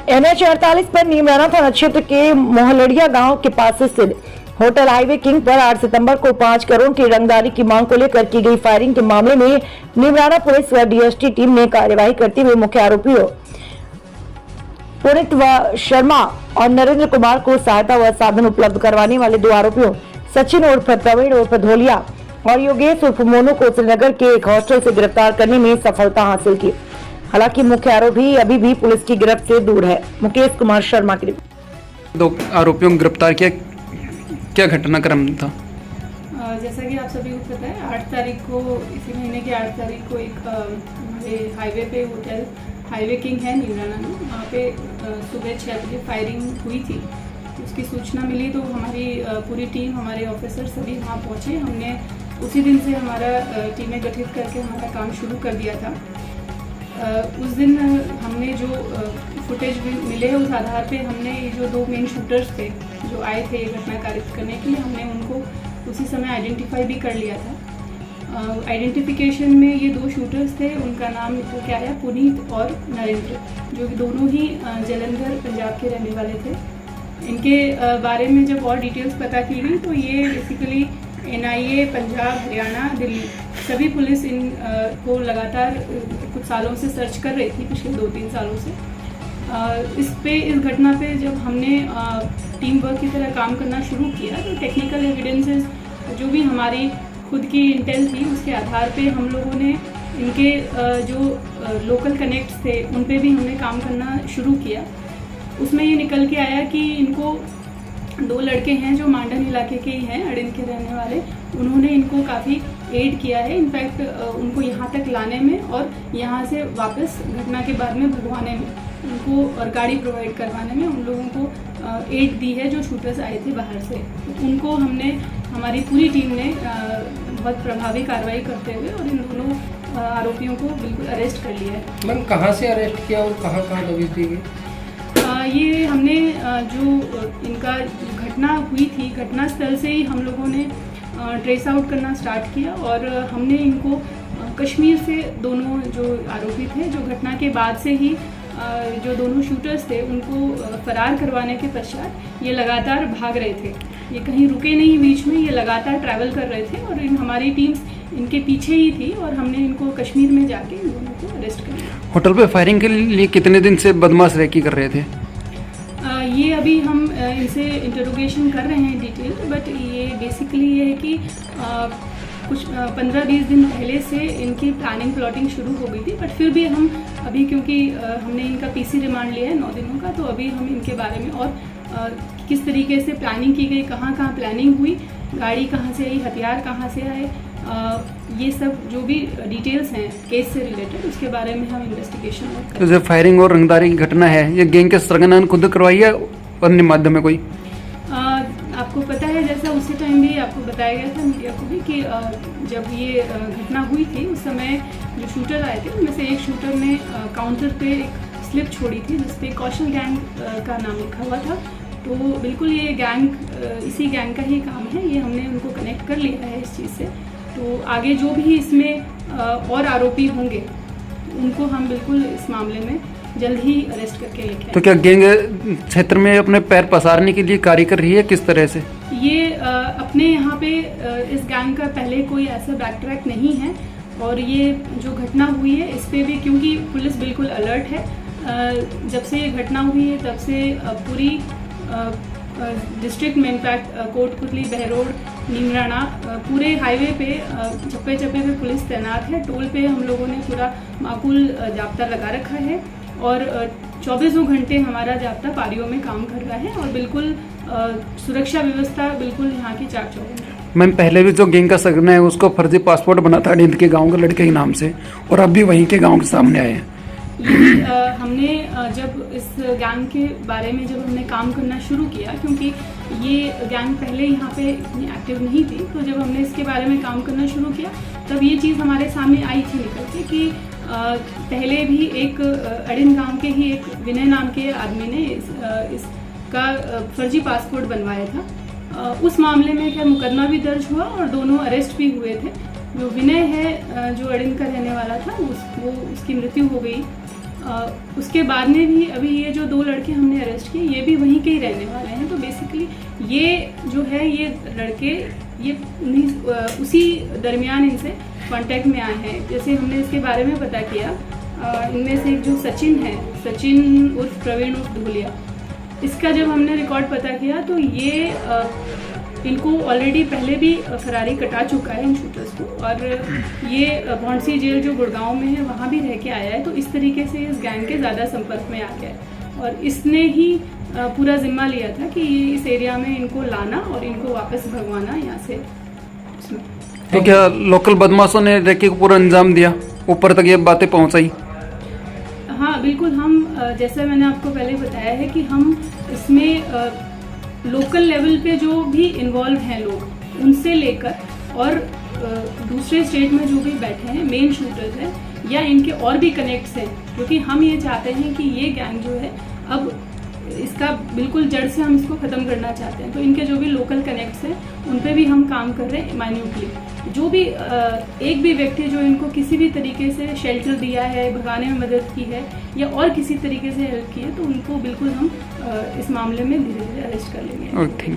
NH 48 पर नीमराना थाना क्षेत्र के मोहलड़िया गांव के पास स्थित होटल हाईवे किंग पर 8 सितंबर को 5 करोड़ की रंगदारी की मांग को लेकर की गई फायरिंग के मामले में नीमराना पुलिस व DST टीम ने कार्यवाही करते हुए मुख्य आरोपियों पुनीत शर्मा और नरेंद्र कुमार को सहायता व साधन उपलब्ध करवाने वाले 2 आरोपियों सचिन उर्फ प्रवीण उर्फ धोलिया और योगेश उर्फ मोनू को श्रीनगर के एक हॉस्टल से गिरफ्तार करने में सफलता हासिल की। हालांकि मुख्य आरोपी अभी भी पुलिस की गिरफ्त से दूर है। मुकेश कुमार शर्मा की 2 आरोपियों को गिरफ्तार किया, क्या घटनाक्रम था? जैसा कि आप सभी को पता है 8 तारीख को इसी महीने की 8 तारीख को एक हमारे हाईवे पे होटल हाईवे किंग है नीमराना में, वहाँ पे सुबह 6 बजे फायरिंग हुई थी। उसकी सूचना मिली तो हमारी पूरी टीम, हमारे ऑफिसर सभी वहाँ पहुँचे। हमने उसी दिन से हमारा टीमें गठित करके हमारा काम शुरू कर दिया था। उस दिन हमने जो फुटेज मिले उस आधार पे हमने ये जो 2 मेन शूटर्स थे जो आए थे ये घटना कारित करने के लिए, हमने उनको उसी समय आइडेंटिफाई भी कर लिया था। आइडेंटिफिकेशन में ये 2 शूटर्स थे, उनका नाम निकल के आया पुनीत और नरेंद्र, जो दोनों ही जलंधर पंजाब के रहने वाले थे। इनके बारे में जब और डिटेल्स पता की गई तो ये बेसिकली NIA पंजाब, हरियाणा, दिल्ली सभी पुलिस इन को लगातार कुछ सालों से सर्च कर रही थी, पिछले 2-3 सालों से। इस घटना पे जब हमने टीम वर्क की तरह काम करना शुरू किया तो टेक्निकल एविडेंसेस जो भी हमारी खुद की इंटेल थी उसके आधार पे हम लोगों ने इनके जो लोकल कनेक्ट्स थे उन पे भी हमने काम करना शुरू किया। उसमें ये निकल के आया कि इनको 2 लड़के हैं जो मांडन इलाके के ही हैं, अड़िन के रहने वाले, उन्होंने इनको काफ़ी एड किया है। इनफैक्ट उनको यहाँ तक लाने में और यहाँ से वापस घटना के बाद में भगवाने में उनको और गाड़ी प्रोवाइड करवाने में उन लोगों को एड दी है जो शूटर्स आए थे बाहर से। उनको हमने, हमारी पूरी टीम ने बहुत प्रभावी कार्रवाई करते हुए और इन दोनों आरोपियों को बिल्कुल अरेस्ट कर लिया है। मैम कहाँ से अरेस्ट किया और कहाँ दबिश दी गई? ये हमने जो इनका घटना हुई थी घटनास्थल से ही हम लोगों ने ट्रेस आउट करना स्टार्ट किया और हमने इनको कश्मीर से दोनों जो आरोपी थे जो घटना के बाद से ही जो दोनों शूटर्स थे उनको फरार करवाने के पश्चात ये लगातार भाग रहे थे। ये कहीं रुके नहीं बीच में, ये लगातार ट्रैवल कर रहे थे और हमारी टीम्स इनके पीछे ही थी और हमने इनको कश्मीर में जाके इन दोनों को अरेस्ट कर लिया। होटल पे फायरिंग के लिए कितने दिन से बदमाश रेकी कर रहे थे? ये अभी हम इनसे इंटरोगेशन कर रहे हैं डिटेल, बट ये बेसिकली ये है कि कुछ 15-20 दिन पहले से इनकी प्लानिंग प्लॉटिंग शुरू हो गई थी। बट फिर भी हम अभी क्योंकि हमने इनका PC रिमांड लिया है 9 दिनों का, तो अभी हम इनके बारे में और किस तरीके से प्लानिंग की गई, कहाँ प्लानिंग हुई, गाड़ी कहाँ से आई, हथियार कहाँ से आए, ये सब जो भी डिटेल्स हैं केस से रिलेटेड उसके बारे में हम इन्वेस्टिगेशन कर रहे हैं। तो जो फायरिंग और रंगदारी की घटना है ये गैंग के सरगना खुद करवाई है अन्य माध्यम में कोई? आपको पता है जैसा उसी टाइम भी आपको बताया गया था मीडिया को भी कि जब ये घटना हुई थी उस समय जो शूटर आए थे उनमें से एक शूटर ने काउंटर पे एक स्लिप छोड़ी थी जिसपे कौशल गैंग का नाम लिखा हुआ था। तो बिल्कुल ये गैंग इसी गैंग का ही काम है, ये हमने उनको कनेक्ट कर लिया है इस चीज़ से। तो आगे जो भी इसमें और आरोपी होंगे उनको हम बिल्कुल इस मामले में जल्द ही अरेस्ट करके लेके। तो क्या गैंग क्षेत्र में अपने पैर पसारने के लिए कार्य कर रही है, किस तरह से? ये अपने यहाँ पे इस गैंग का पहले कोई ऐसा बैक ट्रैक नहीं है और ये जो घटना हुई है इस पे भी क्योंकि पुलिस बिल्कुल अलर्ट है। जब से ये घटना हुई है तब से पूरी डिस्ट्रिक्ट में इनफैक्ट कोटपुतली, बहरोड, नीमराना पूरे हाईवे पे चप्पे चप्पे पे पुलिस तैनात है। टोल पे हम लोगों ने पूरा माकूल जाब्ता लगा रखा है और 24 घंटे हमारा जाब्ता पारियों में काम कर रहा है और बिल्कुल सुरक्षा व्यवस्था बिल्कुल यहाँ की चाक चौबंद है। मैम पहले भी जो गैंग का सरगना है उसको फर्जी पासपोर्ट बना था अड़िंद के गाँव के लड़के के नाम से और अब भी वहीं के गाँव के सामने आए हैं। हमने जब इस गैंग के बारे में जब हमने काम करना शुरू किया क्योंकि ये गैंग पहले यहाँ पे इतनी एक्टिव नहीं थी, तो जब हमने इसके बारे में काम करना शुरू किया तब ये चीज़ हमारे सामने आई थी निकल के कि पहले भी एक अड़िन गांव के ही एक विनय नाम के आदमी ने इसका फर्जी पासपोर्ट बनवाया था। उस मामले में क्या मुकदमा भी दर्ज हुआ और दोनों अरेस्ट भी हुए थे। जो विनय है जो अड़िन का रहने वाला था वो उसकी मृत्यु हो गई। उसके बाद में भी अभी ये जो 2 लड़के हमने अरेस्ट किए ये भी वहीं के ही रहने वाले हैं। तो बेसिकली ये जो है ये लड़के ये उसी दरमियान इनसे कांटेक्ट में आए हैं। जैसे हमने इसके बारे में पता किया, इनमें से एक जो सचिन है, सचिन उर्फ प्रवीण उर्फ ढोलिया, इसका जब हमने रिकॉर्ड पता किया तो ये इनको ऑलरेडी पहले भी फरारी कटा चुका है इन शूटर्स को, और ये भौंडसी जेल जो गुड़गांव में है वहाँ भी रह के आया है। तो इस तरीके से इस गैंग के ज़्यादा संपर्क में आ गया है और इसने ही पूरा जिम्मा लिया था कि इस एरिया में इनको लाना और इनको वापस भगवाना यहाँ से। तो क्या लोकल बदमाशों ने रेकी को पूरा अंजाम दिया, ऊपर तक ये बातें पहुंचाई? हाँ बिल्कुल, हम जैसे मैंने आपको पहले बताया है कि हम इसमें लोकल लेवल पे जो भी इन्वॉल्व हैं लोग, उनसे लेकर और दूसरे स्टेट में जो भी बैठे हैं मेन शूटर्स हैं या इनके और भी कनेक्ट्स हैं, क्योंकि हम ये चाहते हैं कि ये गैंग जो है अब इसका बिल्कुल जड़ से हम इसको ख़त्म करना चाहते हैं। तो इनके जो भी लोकल कनेक्ट्स हैं उन पे भी हम काम कर रहे हैं माइन्यूटली। जो भी एक भी व्यक्ति जो इनको किसी भी तरीके से शेल्टर दिया है, भगाने में मदद की है या और किसी तरीके से हेल्प की है, तो उनको बिल्कुल हम इस मामले में धीरे धीरे अरेस्ट कर लेंगे। Thank you.